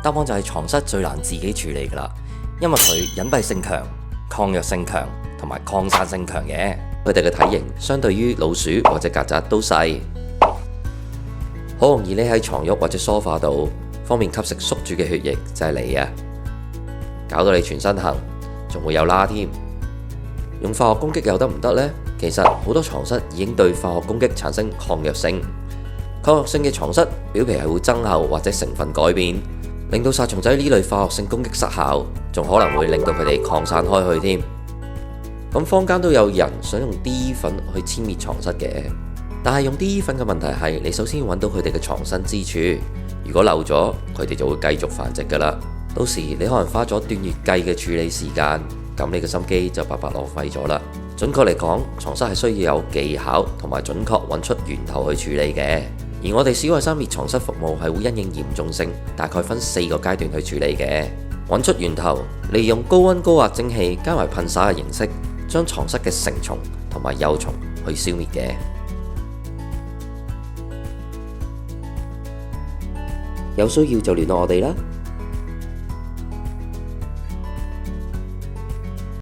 答案就係床蝨最難自己處理噶啦，因為佢隱蔽性強、抗藥性強同埋擴散性強嘅。佢哋嘅體型相對於老鼠或者曱甴都細，好容易匿喺床褥或者梳化度，方便吸食宿主嘅血液，就係你啊！搞到你全身痕，仲會有疤添。用化學攻擊又得唔得呢？其實好多床蝨已經對化學攻擊產生抗藥性。抗藥性嘅床蝨表皮係會增厚或者成分改變，令到殺蟲劑呢類化學性攻擊失效，仲可能會令到佢哋擴散開去添。咁坊間都有人想用 DE 粉去殲滅床蝨嘅，但係用 DE 粉嘅問題係你首先要揾到佢哋嘅藏身之處，如果漏咗，佢哋就會繼續繁殖噶啦。到時你可能花咗段月計嘅處理時間，咁你嘅心機就白白浪費咗啦。準確嚟講，床蝨係需要有技巧同埋準確揾出源頭去處理嘅。而我哋史愛生滅床蝨服務係會因應嚴重性，大概分4個階段去處理嘅。揾出源頭，利用高溫高壓蒸汽加埋噴灑嘅形式，將床蝨嘅成蟲同埋幼蟲去消滅嘅。有需要就聯絡我哋啦。